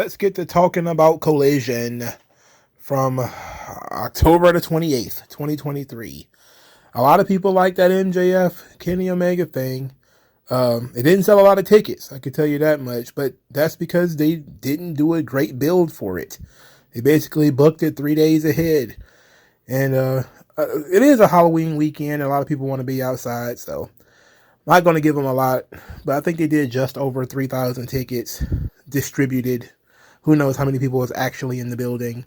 let's get to talking about Collision from October the 28th, 2023. A lot of people like that MJF Kenny Omega thing. It didn't sell a lot of tickets, I can tell you that much, but that's because they didn't do a great build for it. They basically booked it 3 days ahead. And it is a Halloween weekend. A lot of people want to be outside, so I'm not going to give them a lot, but I think they did just over 3,000 tickets distributed. Who knows how many people was actually in the building,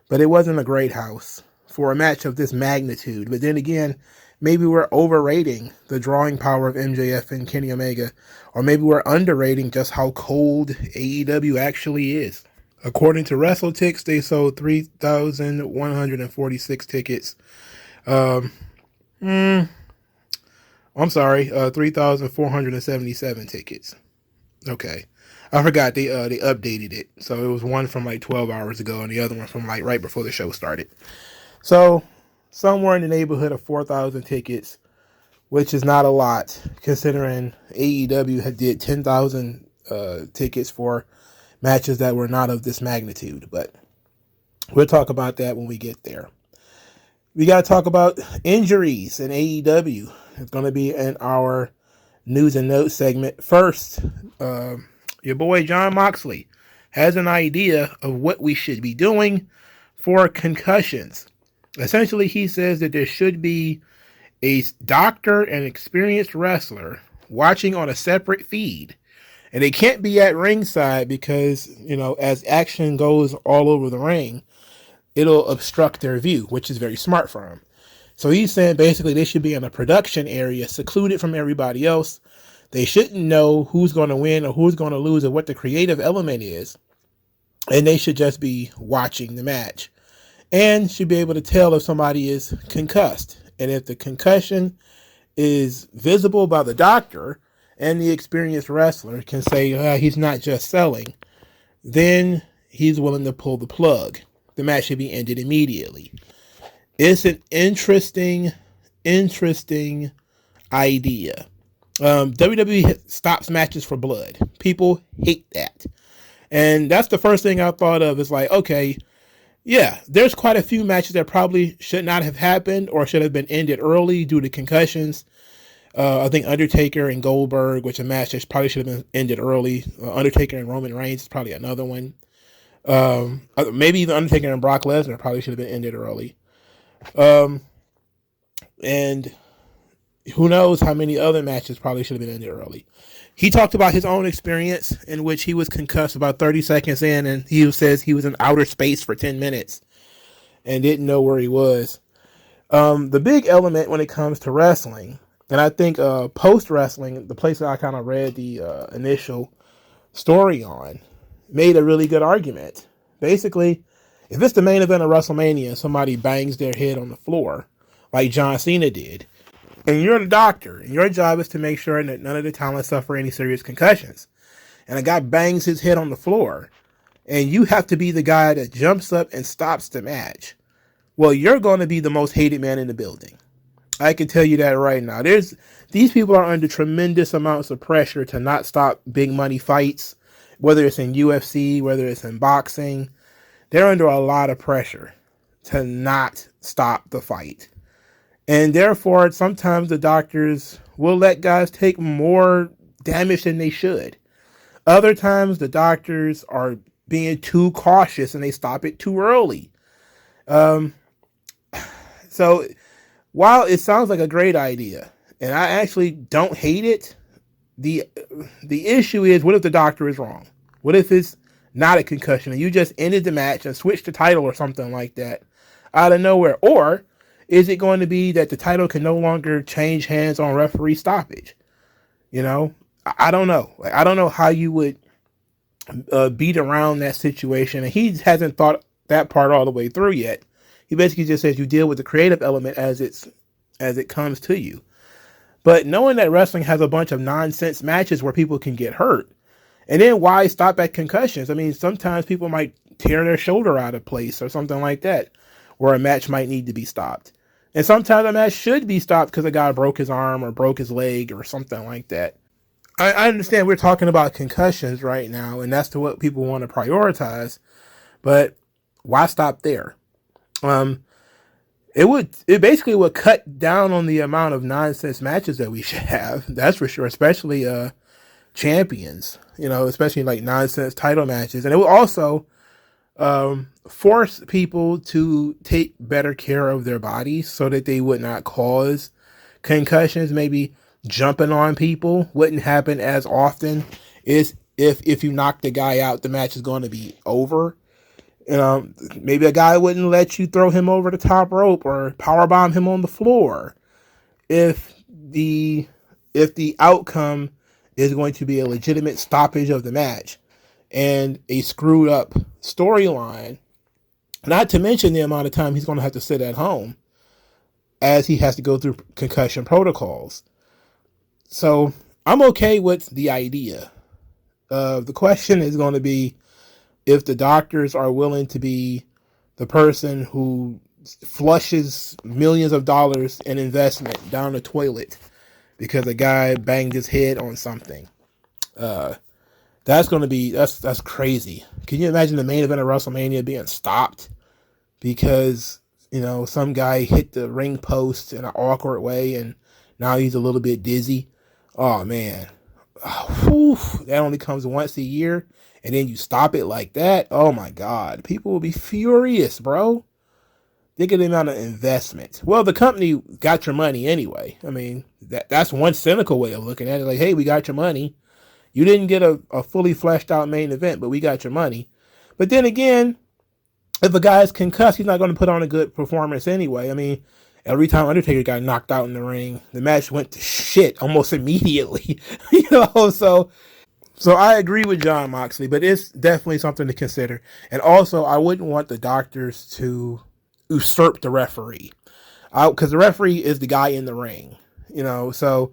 but it wasn't a great house for a match of this magnitude. But then again, maybe we're overrating the drawing power of MJF and Kenny Omega, or maybe we're underrating just how cold AEW actually is. According to WrestleTix, they sold 3,146 tickets. I'm sorry, 3,477 tickets. Okay. I forgot they updated it. So it was one from like 12 hours ago and the other one from like right before the show started. So somewhere in the neighborhood of 4,000 tickets, which is not a lot considering AEW had did 10,000 tickets for matches that were not of this magnitude. But we'll talk about that when we get there. We got to talk about injuries in AEW. It's going to be in our news and notes segment. First, your boy John Moxley has an idea of what we should be doing for concussions. Essentially, he says that there should be a doctor and experienced wrestler watching on a separate feed. And they can't be at ringside because, as action goes all over the ring, it'll obstruct their view, which is very smart for him. So he's saying basically they should be in a production area, secluded from everybody else. They shouldn't know who's going to win or who's going to lose or what the creative element is. And they should just be watching the match. And should be able to tell if somebody is concussed. And if the concussion is visible by the doctor and the experienced wrestler can say he's not just selling, then he's willing to pull the plug. The match should be ended immediately. It's an interesting idea. WWE stops matches for blood. People hate that. And that's the first thing I thought of is like, okay, yeah, there's quite a few matches that probably should not have happened or should have been ended early due to concussions. I think Undertaker and Goldberg, which a match that probably should have been ended early. Undertaker and Roman Reigns is probably another one. Maybe even Undertaker and Brock Lesnar probably should have been ended early. And who knows how many other matches probably should have been ended early. He talked about his own experience in which he was concussed about 30 seconds in, and he says he was in outer space for 10 minutes and didn't know where he was. The big element when it comes to wrestling, and I think post-wrestling, the place that I kind of read the initial story on, made a really good argument. Basically, if it's the main event of WrestleMania and somebody bangs their head on the floor, like John Cena did, and you're the doctor, and your job is to make sure that none of the talent suffer any serious concussions, and a guy bangs his head on the floor, and you have to be the guy that jumps up and stops the match, well, you're going to be the most hated man in the building. I can tell you that right now. These people are under tremendous amounts of pressure to not stop big money fights, whether it's in UFC, whether it's in boxing. They're under a lot of pressure to not stop the fight. And therefore, sometimes the doctors will let guys take more damage than they should. Other times, the doctors are being too cautious and they stop it too early. So, while it sounds like a great idea, and I actually don't hate it, the issue is, what if the doctor is wrong? What if it's not a concussion and you just ended the match and switched the title or something like that out of nowhere? Or is it going to be that the title can no longer change hands on referee stoppage? I don't know. I don't know how you would beat around that situation. And he hasn't thought that part all the way through yet. He basically just says you deal with the creative element as it comes to you. But knowing that wrestling has a bunch of nonsense matches where people can get hurt, and then why stop at concussions? I mean, sometimes people might tear their shoulder out of place or something like that, where a match might need to be stopped. And sometimes a match should be stopped because a guy broke his arm or broke his leg or something like that. I understand we're talking about concussions right now, and that's what people want to prioritize. But why stop there? It basically would cut down on the amount of nonsense matches that we should have. That's for sure, especially champions. Especially like nonsense title matches, and it would also force people to take better care of their bodies so that they would not cause concussions. Maybe jumping on people wouldn't happen as often. Is if you knock the guy out, the match is going to be over. Maybe a guy wouldn't let you throw him over the top rope or powerbomb him on the floor if the outcome is going to be a legitimate stoppage of the match and a screwed up storyline. Not to mention the amount of time he's going to have to sit at home as he has to go through concussion protocols. So I'm okay with the idea. The question is going to be if the doctors are willing to be the person who flushes millions of dollars in investment down the toilet because a guy banged his head on something. That's going to be, that's crazy. Can you imagine the main event of WrestleMania being stopped because, some guy hit the ring post in an awkward way and now he's a little bit dizzy? Oh, man. That only comes once a year, and then you stop it like that. Oh my God, people will be furious, bro. Think of the amount of investment. Well, the company got your money anyway. I mean, that's one cynical way of looking at it. Like, hey, we got your money. You didn't get a fully fleshed out main event, but we got your money. But then again, if a guy is concussed, he's not going to put on a good performance anyway. I mean, every time Undertaker got knocked out in the ring, the match went to shit almost immediately. So I agree with Jon Moxley, but it's definitely something to consider. And also, I wouldn't want the doctors to usurp the referee, because the referee is the guy in the ring. So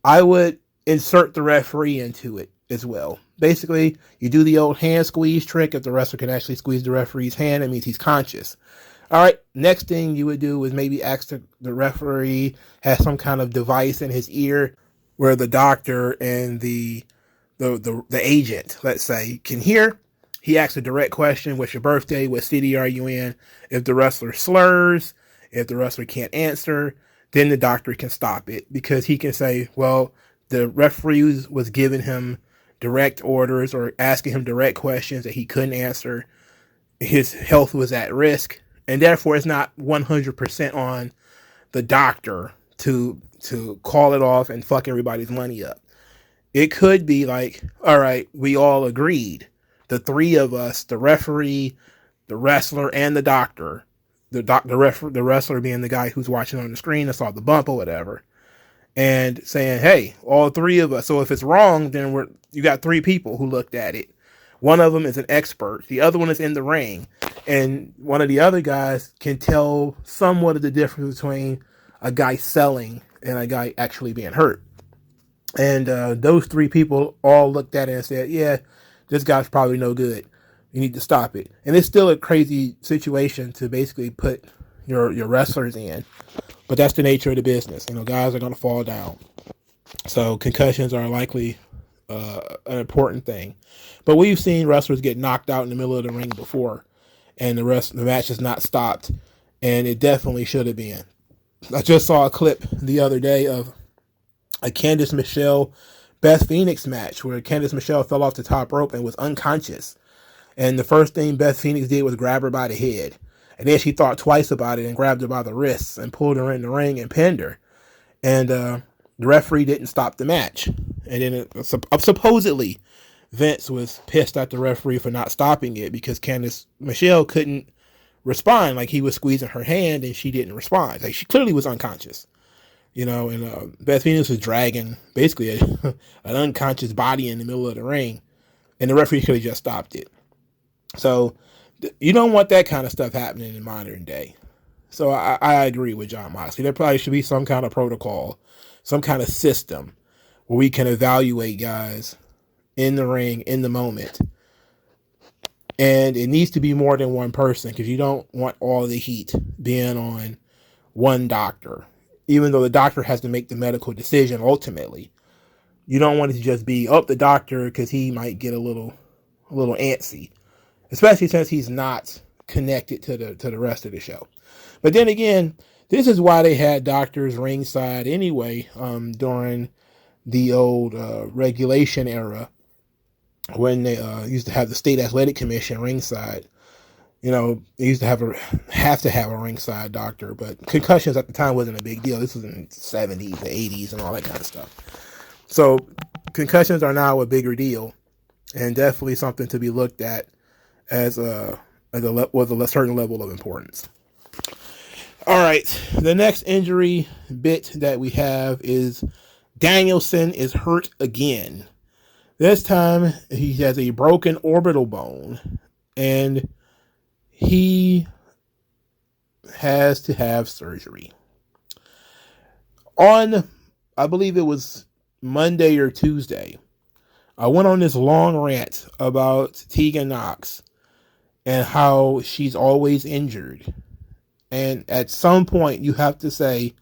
I would insert the referee into it as well. Basically, you do the old hand squeeze trick. If the wrestler can actually squeeze the referee's hand, it means he's conscious. All right, next thing you would do is maybe ask the referee has some kind of device in his ear where the doctor and the agent, let's say, can hear. He asks a direct question: what's your birthday? What city are you in? If the wrestler slurs, if the wrestler can't answer, then the doctor can stop it, because he can say, well, the referee was giving him direct orders or asking him direct questions that he couldn't answer. His health was at risk, and therefore it's not 100% on the doctor to call it off and fuck everybody's money up. It could be like, all right, we all agreed. The three of us, the referee, the wrestler, and the doctor, the wrestler being the guy who's watching on the screen that saw the bump or whatever, and saying, hey, all three of us. So if it's wrong, then you got three people who looked at it. One of them is an expert. The other one is in the ring. And one of the other guys can tell somewhat of the difference between a guy selling and a guy actually being hurt. And those three people all looked at it and said, yeah, this guy's probably no good. You need to stop it. And it's still a crazy situation to basically put your wrestlers in. But that's the nature of the business. Guys are going to fall down. So concussions are likely an important thing. But we've seen wrestlers get knocked out in the middle of the ring before, and the match is not stopped. And it definitely should have been. I just saw a clip the other day of a Candice Michelle Beth Phoenix match where Candice Michelle fell off the top rope and was unconscious. And the first thing Beth Phoenix did was grab her by the head. And then she thought twice about it and grabbed her by the wrists and pulled her in the ring and pinned her. And the referee didn't stop the match. And then supposedly Vince was pissed at the referee for not stopping it because Candice Michelle couldn't respond. Like, he was squeezing her hand and she didn't respond. Like, she clearly was unconscious. And Beth Phoenix was dragging basically an unconscious body in the middle of the ring, and the referee could have just stopped it. So you don't want that kind of stuff happening in modern day. So I agree with Jon Moxley. There probably should be some kind of protocol, some kind of system where we can evaluate guys in the ring, in the moment. And it needs to be more than one person, because you don't want all the heat being on one doctor, even though the doctor has to make the medical decision ultimately. You don't want it to just be the doctor, because he might get a little antsy, especially since he's not connected to the rest of the show. But then again, this is why they had doctors ringside anyway, during the old regulation era, when they used to have the state athletic commission ringside. You know, they used to have a ringside doctor, but concussions at the time wasn't a big deal. This was in the 70s, the 80s, and all that kind of stuff. So concussions are now a bigger deal, and definitely something to be looked at with a certain level of importance. All right, the next injury bit that we have is Danielson is hurt again. This time he has a broken orbital bone, and he has to have surgery. On, I believe it was Monday or Tuesday, I went on this long rant about Tegan Knox and how she's always injured. And at some point, you have to say,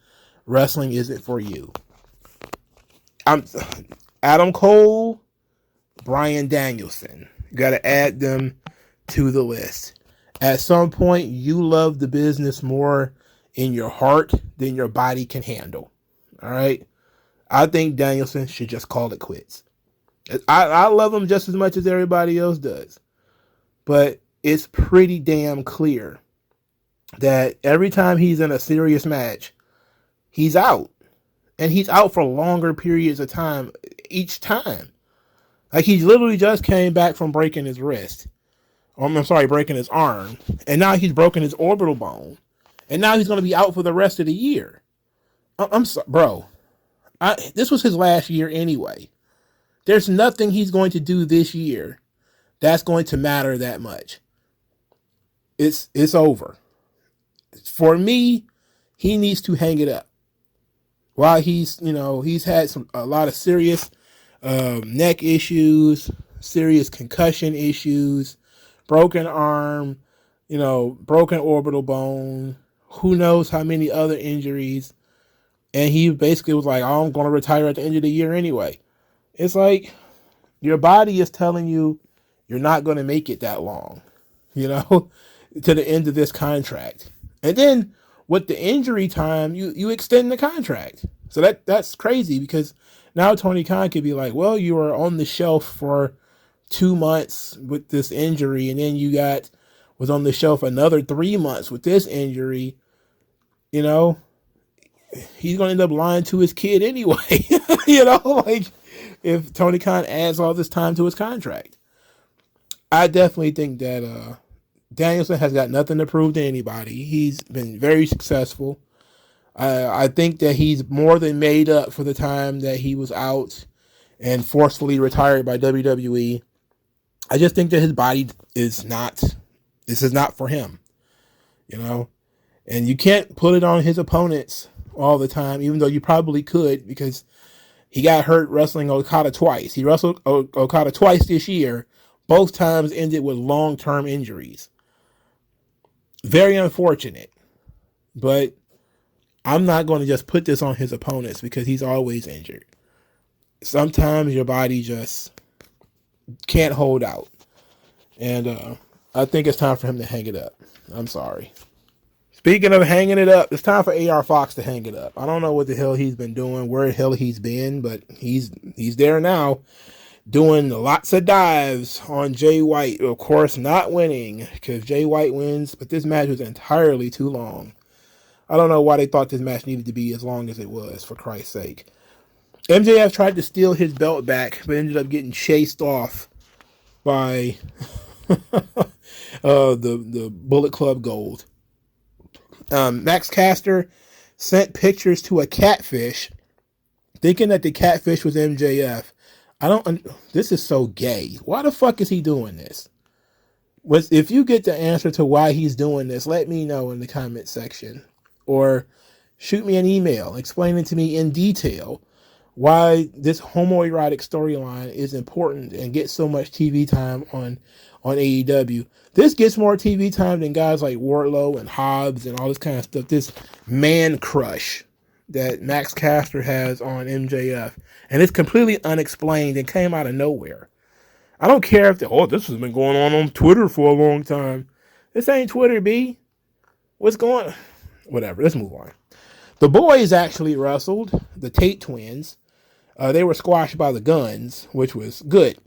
wrestling isn't for you. Adam Cole, Bryan Danielson. You got to add them to the list. At some point, you love the business more in your heart than your body can handle. All right? I think Danielson should just call it quits. I love him just as much as everybody else does. But it's pretty damn clear that every time he's in a serious match, he's out. And he's out for longer periods of time each time. Like, he literally just came back from breaking his wrist. Breaking his arm. And now he's broken his orbital bone. And now he's going to be out for the rest of the year. I'm sorry, bro. This was his last year anyway. There's nothing he's going to do this year that's going to matter that much. It's over. For me, he needs to hang it up. While he's had a lot of serious neck issues, serious concussion issues, broken arm, broken orbital bone, who knows how many other injuries. And he basically was like, I'm going to retire at the end of the year anyway. It's like, your body is telling you you're not going to make it that long, to the end of this contract. And then with the injury time, you extend the contract. So that's crazy, because now Tony Khan could be like, well, you were on the shelf for 2 months with this injury, and then you was on the shelf another 3 months with this injury. He's going to end up lying to his kid anyway. Like, if Tony Khan adds all this time to his contract. I definitely think that Danielson has got nothing to prove to anybody. He's been very successful. I think that he's more than made up for the time that he was out and forcefully retired by WWE. I just think that his body this is not for him, and you can't put it on his opponents all the time, even though you probably could, because he got hurt wrestling Okada twice. He wrestled Okada twice this year. Both times ended with long-term injuries. Very unfortunate, but I'm not going to just put this on his opponents, because he's always injured. Sometimes your body just can't hold out. And I think it's time for him to hang it up. I'm sorry. Speaking of hanging it up, it's time for AR Fox to hang it up. I don't know what the hell he's been doing, where the hell he's been, but he's there now, doing lots of dives on Jay White. Of course, not winning, because Jay White wins, but this match was entirely too long. I don't know why they thought this match needed to be as long as it was, for Christ's sake. MJF tried to steal his belt back, but ended up getting chased off by the Bullet Club Gold. Max Caster sent pictures to a catfish, thinking that the catfish was MJF. This is so gay. Why the fuck is he doing this? If you get the answer to why he's doing this, let me know in the comment section, or shoot me an email explaining to me in detail why this homoerotic storyline is important and gets so much TV time on AEW. This gets more TV time than guys like Wardlow and Hobbs and all this kind of stuff. This man crush that Max Caster has on MJF, and it's completely unexplained and came out of nowhere. I don't care if this has been going on Twitter for a long time. This ain't Twitter, B. What's going? Whatever. Let's move on. The boys actually wrestled the Tate twins. They were squashed by the Guns, which was good.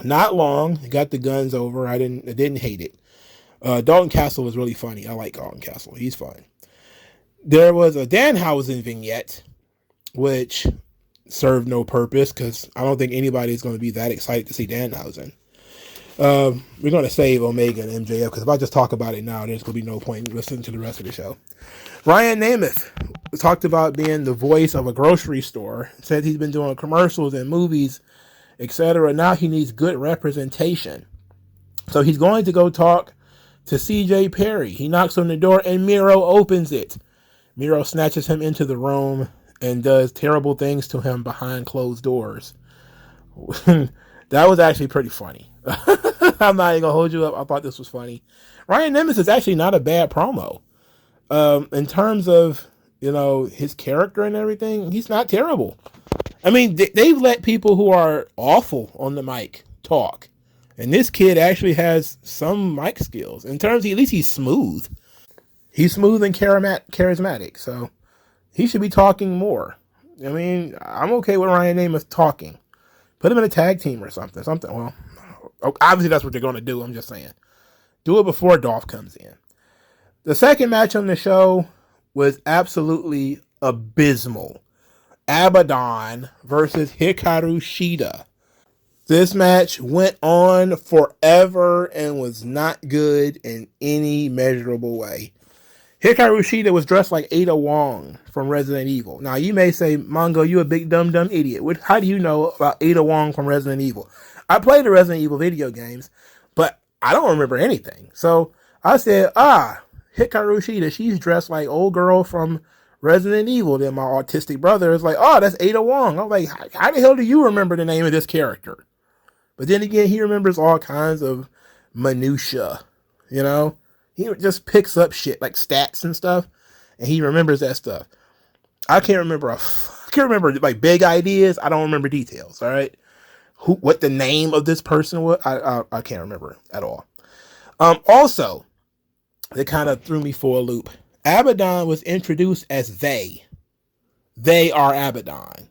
Not long. Got the Guns over. I didn't hate it. Dalton Castle was really funny. I like Dalton Castle. He's fun. There was a Danhausen vignette, which served no purpose because I don't think anybody's going to be that excited to see Danhausen. We're going to save Omega and MJF because if I just talk about it now, there's going to be no point in listening to the rest of the show. Ryan Nemeth talked about being the voice of a grocery store. Said he's been doing commercials and movies, etc. Now he needs good representation. So he's going to go talk to CJ Perry. He knocks on the door and Miro opens it. Miro snatches him into the room and does terrible things to him behind closed doors. That was actually pretty funny. I'm not even going to hold you up. I thought this was funny. Ryan Nemeth is actually not a bad promo. In terms of, his character and everything, he's not terrible. I mean, they've let people who are awful on the mic talk. And this kid actually has some mic skills. In terms, at least he's smooth. He's smooth and charismatic. So he should be talking more. I mean, I'm okay with Ryan Nemeth talking. Put him in a tag team or something. Well, obviously that's what they're going to do. I'm just saying. Do it before Dolph comes in. The second match on the show was absolutely abysmal. Abaddon versus Hikaru Shida. This match went on forever and was not good in any measurable way. Hikaru Shida was dressed like Ada Wong from Resident Evil. Now, you may say, Mongo, you a big dumb idiot. How do you know about Ada Wong from Resident Evil? I played the Resident Evil video games, but I don't remember anything. So I said, Hikaru Shida, she's dressed like old girl from Resident Evil. Then my autistic brother is like, that's Ada Wong. I'm like, how the hell do you remember the name of this character? But then again, he remembers all kinds of minutia, He just picks up shit like stats and stuff, and he remembers that stuff. I can't remember like big ideas. I don't remember details. All right, what the name of this person was, I can't remember at all. Also, they kind of threw me for a loop. Abaddon was introduced as they. They are Abaddon.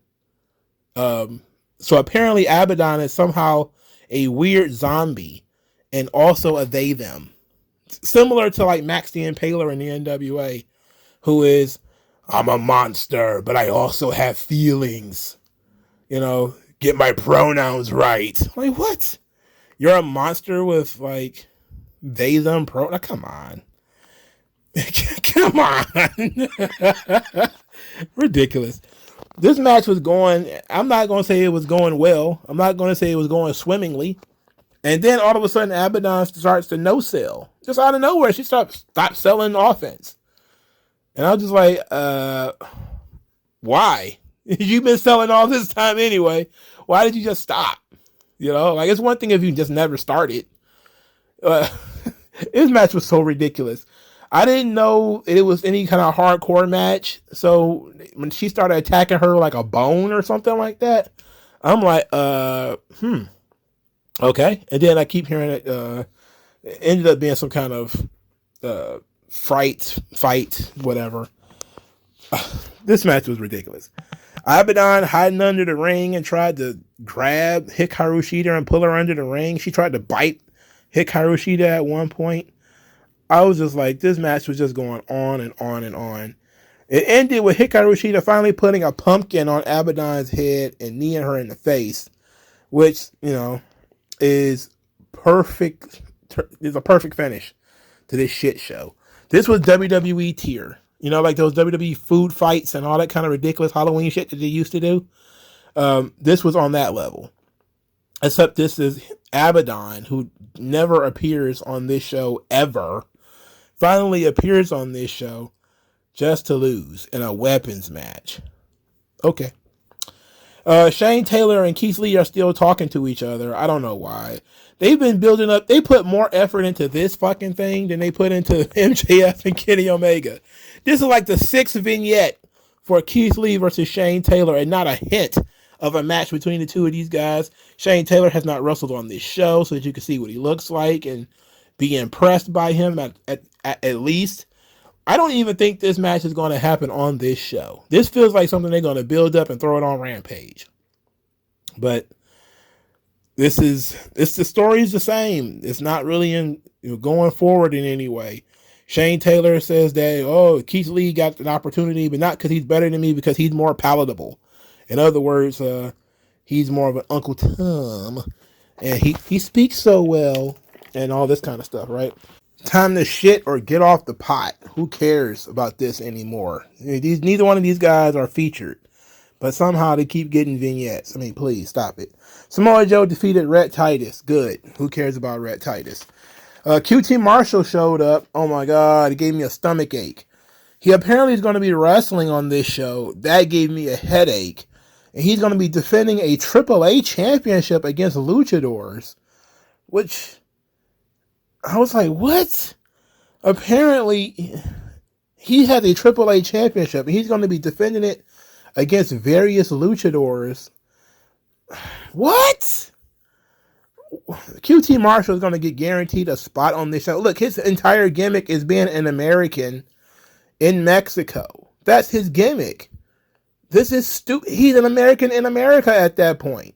So apparently Abaddon is somehow a weird zombie and also a they them. Similar to like Max the Impaler in the NWA, who is, I'm a monster, but I also have feelings. Get my pronouns right. Like, what? You're a monster with like they them pronouns? Come on. Come on. Ridiculous. This match was going, I'm not going to say it was going well. I'm not going to say it was going swimmingly. And then all of a sudden, Abaddon starts to no-sell. Just out of nowhere, she stopped selling offense. And I was just like, why? You've been selling all this time anyway. Why did you just stop? It's one thing if you just never started. This match was so ridiculous. I didn't know it was any kind of hardcore match. So when she started attacking her like a bone or something like that, I'm like, okay. And then I keep hearing it ended up being some kind of fight, whatever. This match was ridiculous. Abaddon hiding under the ring and tried to grab Hikaru Shida and pull her under the ring. She tried to bite Hikaru Shida at one point. I was just like, this match was just going on and on and on. It ended with Hikaru Shida finally putting a pumpkin on Abaddon's head and kneeing her in the face, which, is perfect. Is a perfect finish to this shit show. This was WWE tier. Like those WWE food fights and all that kind of ridiculous Halloween shit that they used to do. This was on that level. Except this is Abaddon, who never appears on this show ever, finally appears on this show just to lose in a weapons match. Okay. Shane Taylor and Keith Lee are still talking to each other. I don't know why. They've been building up. They put more effort into this fucking thing than they put into MJF and Kenny Omega. This is like the 6th vignette for Keith Lee versus Shane Taylor, and not a hint of a match between the two of these guys. Shane Taylor has not wrestled on this show, so that you can see what he looks like and be impressed by him at least. I don't even think this match is going to happen on this show. This feels like something they're going to build up and throw it on Rampage. But the story is the same. It's not really going forward in any way. Shane Taylor says that, Keith Lee got an opportunity, but not because he's better than me, because he's more palatable. In other words, he's more of an Uncle Tom, and he speaks so well, and all this kind of stuff, right? Time to shit or get off the pot. Who cares about this anymore? Neither one of these guys are featured, but somehow they keep getting vignettes. I mean, please stop it. Samoa Joe defeated Rhett Titus. Good. Who cares about Rhett Titus? QT Marshall showed up. Oh my God, it gave me a stomach ache. He apparently is going to be wrestling on this show. That gave me a headache. And he's going to be defending a AAA championship against Luchadors, which I was like, what? Apparently, he has a AAA championship, and he's going to be defending it against various luchadors. What? QT Marshall is going to get guaranteed a spot on this show. Look, his entire gimmick is being an American in Mexico. That's his gimmick. This is stupid. He's an American in America at that point.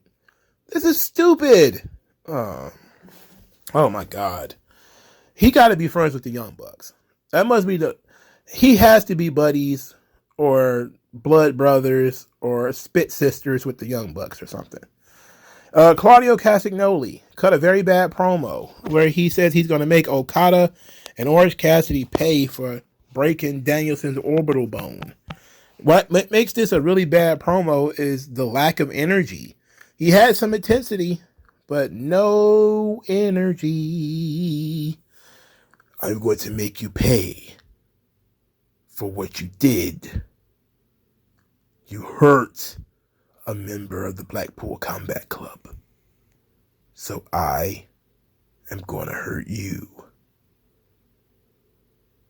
This is stupid. Oh my God. He got to be friends with the Young Bucks. That must be he has to be buddies or blood brothers or spit sisters with the Young Bucks or something. Claudio Castagnoli cut a very bad promo where he says he's going to make Okada and Orange Cassidy pay for breaking Danielson's orbital bone. What makes this a really bad promo is the lack of energy. He had some intensity, but no energy. I'm going to make you pay for what you did. You hurt a member of the Blackpool Combat Club. So I am going to hurt you.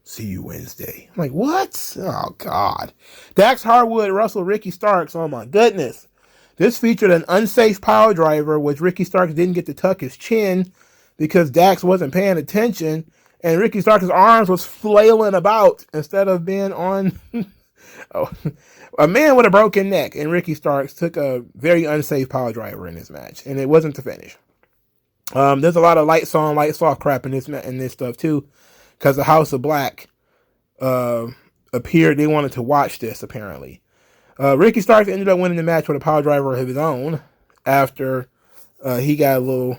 See you Wednesday. I'm like, what? Oh, God. Dax Harwood wrestled Ricky Starks. Oh, my goodness. This featured an unsafe power driver, which Ricky Starks didn't get to tuck his chin because Dax wasn't paying attention. And Ricky Starks' arms was flailing about instead of being on a man with a broken neck. And Ricky Starks took a very unsafe power driver in this match. And it wasn't the finish. There's a lot of lights on, lights off crap in this stuff too. Because the House of Black appeared. They wanted to watch this, apparently. Ricky Starks ended up winning the match with a power driver of his own after he got a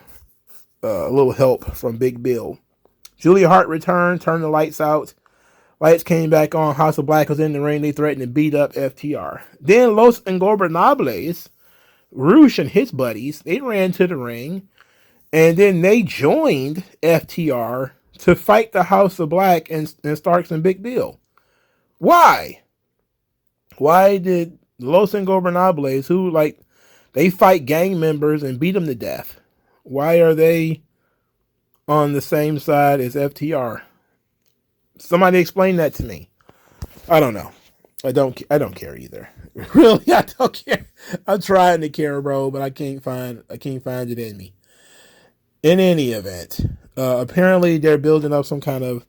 little help from Big Bill. Julia Hart returned, turned the lights out. Lights came back on. House of Black was in the ring. They threatened to beat up FTR. Then Los Ingobernables, Roosh and his buddies, they ran to the ring. And then they joined FTR to fight the House of Black and Starks and Big Bill. Why? Why did Los Ingobernables, who, they fight gang members and beat them to death, why are they on the same side as FTR? Somebody explain that to me. I don't know. I don't care either. Really, I don't care. I'm trying to care, bro, but I can't find it in me. In any event, apparently they're building up some kind of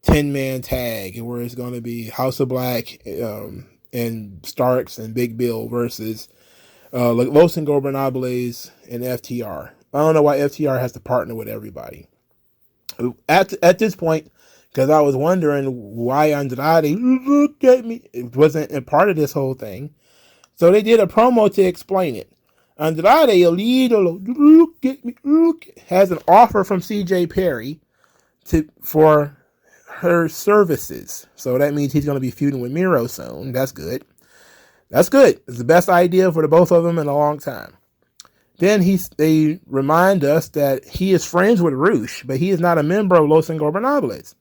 10-man tag where it's going to be House of Black and Starks and Big Bill versus Los Ingobernables and FTR. I don't know why FTR has to partner with everybody. At this point, because I was wondering why Andrade, look at me, it wasn't a part of this whole thing. So they did a promo to explain it. Andrade, look at me, has an offer from CJ Perry for her services. So that means he's going to be feuding with Miro soon. That's good. That's good. It's the best idea for the both of them in a long time. Then they remind us that he is friends with Roosh, but he is not a member of Los Ingobernables.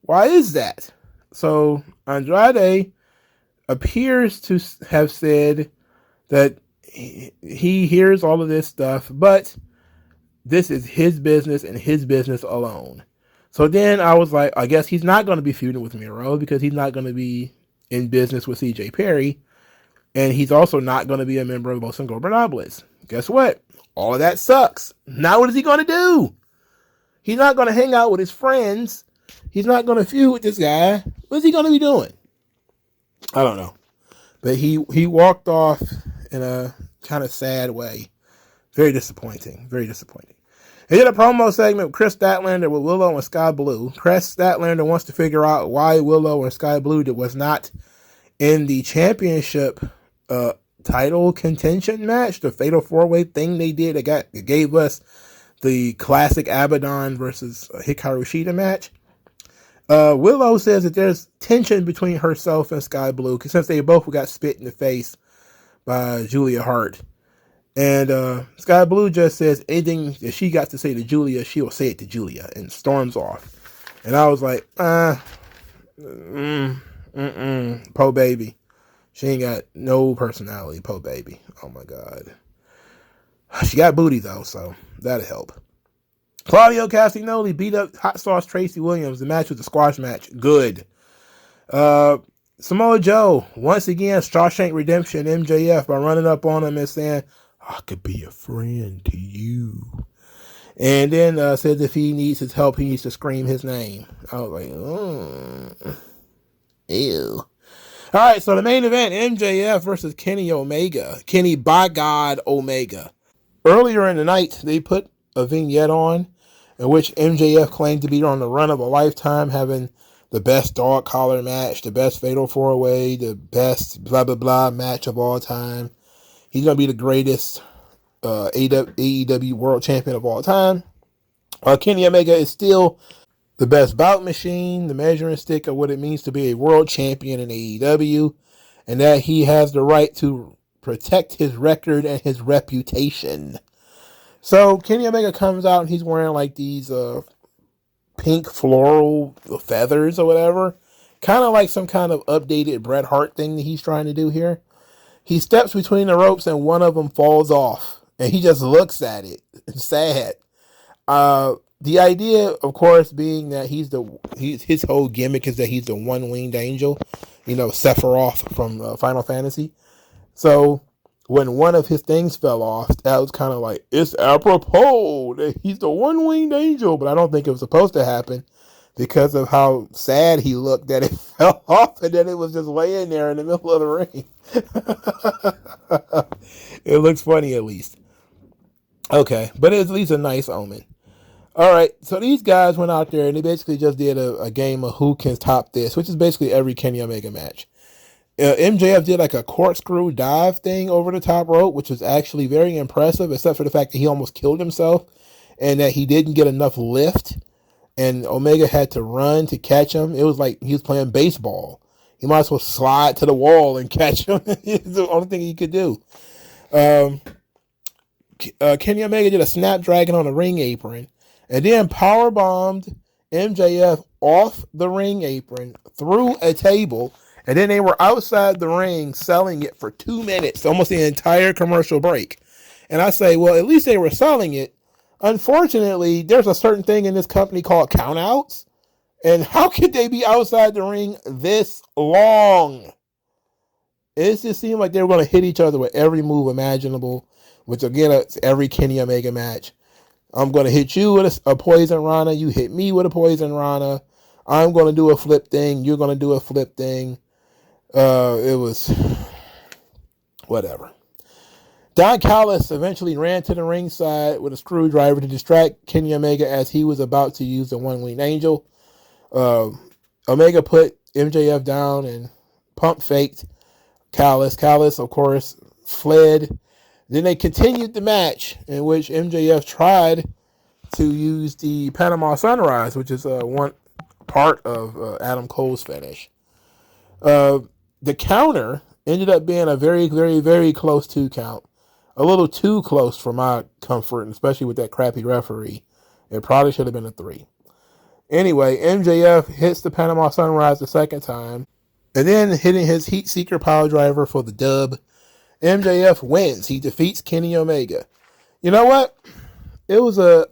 Why is that? So Andrade appears to have said that he hears all of this stuff, but this is his business and his business alone. So then I was like, I guess he's not going to be feuding with Miro because he's not going to be in business with CJ Perry, and he's also not going to be a member of Los Ingobernables. Guess what? All of that sucks. Now what is he going to do? He's not going to hang out with his friends. He's not going to feud with this guy. What's he going to be doing? I don't know. But he walked off in a kind of sad way. Very disappointing. Very disappointing. He did a promo segment with Chris Statlander with Willow and Sky Blue. Chris Statlander wants to figure out why Willow and Sky Blue was not in the championship title contention match, the Fatal 4-Way thing they did. It gave us the classic Abaddon versus Hikaru Shida match. Willow says that there's tension between herself and Sky Blue since they both got spit in the face by Julia Hart. And Sky Blue just says anything that she got to say to Julia, she will say it to Julia, and storms off. And I was like, po baby. She ain't got no personality, po baby. Oh my God. She got booty though, so that'll help. Claudio Castagnoli beat up Hot Sauce Tracy Williams. The match was a squash match. Good. Samoa Joe, once again, Shawshank Redemption MJF by running up on him and saying, I could be a friend to you. And then says if he needs his help, he needs to scream his name. I was like, ew. All right, so the main event, MJF versus Kenny Omega. Kenny, by God, Omega. Earlier in the night, they put a vignette on in which MJF claimed to be on the run of a lifetime, having the best dog collar match, the best Fatal 4-Way, the best blah, blah, blah match of all time. He's going to be the greatest AEW world champion of all time. Kenny Omega is still the best bout machine, the measuring stick of what it means to be a world champion in AEW, and that he has the right to protect his record and his reputation. So Kenny Omega comes out and he's wearing like these pink floral feathers or whatever. Kind of like some kind of updated Bret Hart thing that he's trying to do here. He steps between the ropes and one of them falls off. And he just looks at it. It's sad. The idea, of course, being that his whole gimmick is that he's the one-winged angel. You know, Sephiroth from Final Fantasy. So when one of his things fell off, that was kind of like, it's apropos that he's the one-winged angel. But I don't think it was supposed to happen because of how sad he looked that it fell off and then it was just laying there in the middle of the ring. It looks funny at least. Okay, but it's at least a nice omen. All right, so these guys went out there and they basically just did a game of who can top this, which is basically every Kenny Omega match. MJF did like a corkscrew dive thing over the top rope, which was actually very impressive, except for the fact that he almost killed himself and that he didn't get enough lift. And Omega had to run to catch him. It was like he was playing baseball. He might as well slide to the wall and catch him. It's the only thing he could do. Kenny Omega did a snapdragon on a ring apron and then powerbombed MJF off the ring apron through a table. And then they were outside the ring selling it for 2 minutes, almost the entire commercial break. And I say, well, at least they were selling it. Unfortunately, there's a certain thing in this company called countouts. And how could they be outside the ring this long? It just seemed like they were going to hit each other with every move imaginable, which again, it's every Kenny Omega match. I'm going to hit you with a poison Rana. You hit me with a poison Rana. I'm going to do a flip thing. You're going to do a flip thing. It was whatever. Don Callis eventually ran to the ringside with a screwdriver to distract Kenny Omega as he was about to use the one-winged angel. Omega put MJF down and pump faked Callis. Callis, of course, fled. Then they continued the match in which MJF tried to use the Panama Sunrise, which is one part of Adam Cole's finish. The counter ended up being a very, very, very close 2 count. A little too close for my comfort, especially with that crappy referee. It probably should have been a 3. Anyway, MJF hits the Panama Sunrise the second time, and then hitting his Heat Seeker Power Driver for the dub. MJF wins. He defeats Kenny Omega. You know what?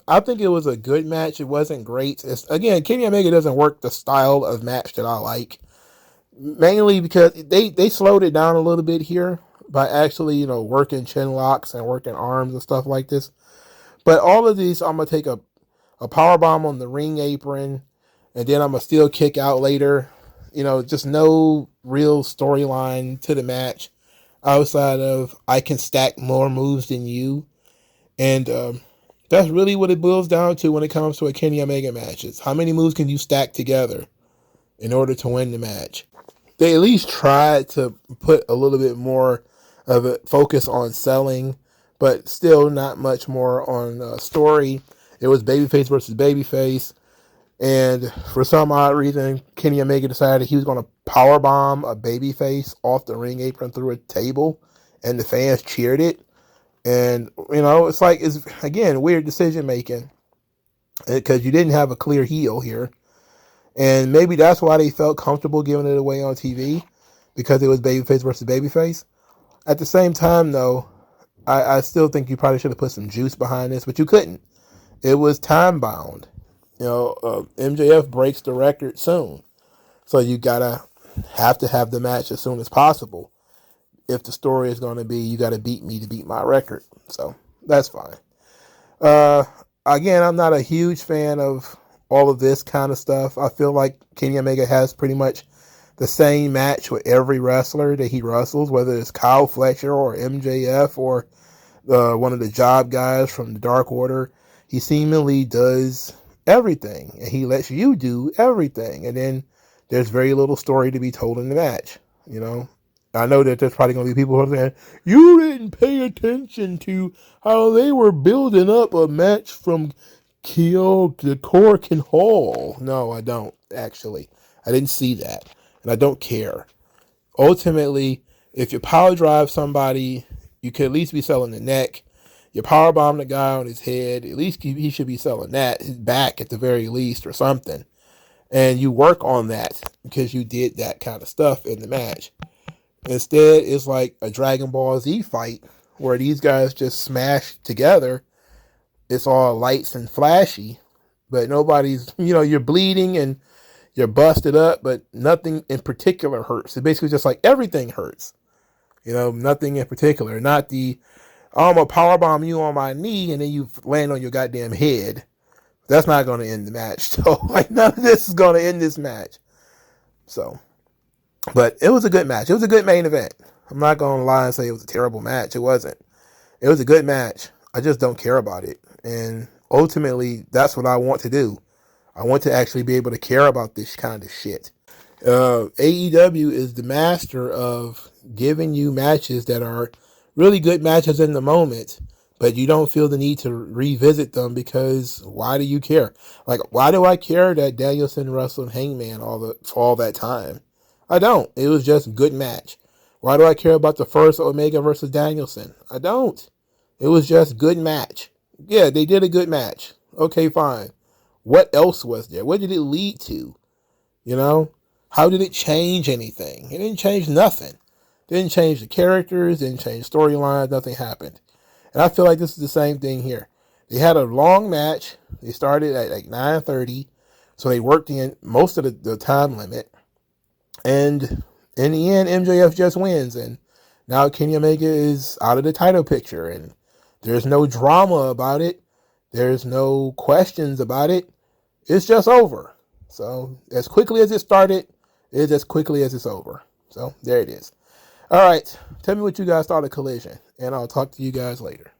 I think it was a good match. It wasn't great. Again, Kenny Omega doesn't work the style of match that I like. mainly because they slowed it down a little bit here by actually, working chin locks and working arms and stuff like this. But all of these, I'm going to take a power bomb on the ring apron, and then I'm going to still kick out later. Just no real storyline to the match outside of I can stack more moves than you. And that's really what it boils down to when it comes to a Kenny Omega match. Is how many moves can you stack together in order to win the match? They at least tried to put a little bit more of a focus on selling, but still not much more on story. It was babyface versus babyface. And for some odd reason, Kenny Omega decided he was going to powerbomb a babyface off the ring apron through a table, and the fans cheered it. And, it's again, weird decision making because you didn't have a clear heel here. And maybe that's why they felt comfortable giving it away on TV, because it was babyface versus babyface. At the same time, though, I still think you probably should have put some juice behind this, but you couldn't. It was time bound. MJF breaks the record soon. So you have to have the match as soon as possible. If the story is going to be, you got to beat me to beat my record. So that's fine. Again, I'm not a huge fan of all of this kind of stuff. I feel like Kenny Omega has pretty much the same match with every wrestler that he wrestles, whether it's Kyle Fletcher or MJF or one of the job guys from the Dark Order. He seemingly does everything, and he lets you do everything. And then there's very little story to be told in the match. I know that there's probably going to be people who are saying, you didn't pay attention to how they were building up a match from Kiel to Cork and Hall. No, I don't, actually. I didn't see that, and I don't care. Ultimately, if you power drive somebody, you could at least be selling the neck. You power bomb the guy on his head, at least he should be selling that, his back at the very least, or something. And you work on that because you did that kind of stuff in the match. Instead, it's like a Dragon Ball Z fight where these guys just smash together. It's all lights and flashy, but nobody's, you're bleeding and you're busted up, but nothing in particular hurts. It's basically just like everything hurts. Nothing in particular. Not the, I'm going to powerbomb you on my knee and then you land on your goddamn head. That's not going to end the match. So, none of this is going to end this match. So, but it was a good match. It was a good main event. I'm not going to lie and say it was a terrible match. It wasn't. It was a good match. I just don't care about it. And ultimately, that's what I want to do. I want to actually be able to care about this kind of shit. AEW is the master of giving you matches that are really good matches in the moment, but you don't feel the need to revisit them because why do you care? Why do I care that Danielson wrestled Hangman for all that time? I don't. It was just a good match. Why do I care about the first Omega versus Danielson? I don't. It was just good match. Yeah, they did a good match. Okay, fine. What else was there? What did it lead to? How did it change anything? It didn't change nothing. It didn't change the characters, didn't change storylines, nothing happened. And I feel like this is the same thing here. They had a long match. They started at 9:30, so they worked in most of the time limit. And in the end, MJF just wins, and now Kenny Omega is out of the title picture, and there's no drama about it. There's no questions about it. It's just over. So as quickly as it started, it's as quickly as it's over. So there it is. All right. Tell me what you guys thought of Collision, and I'll talk to you guys later.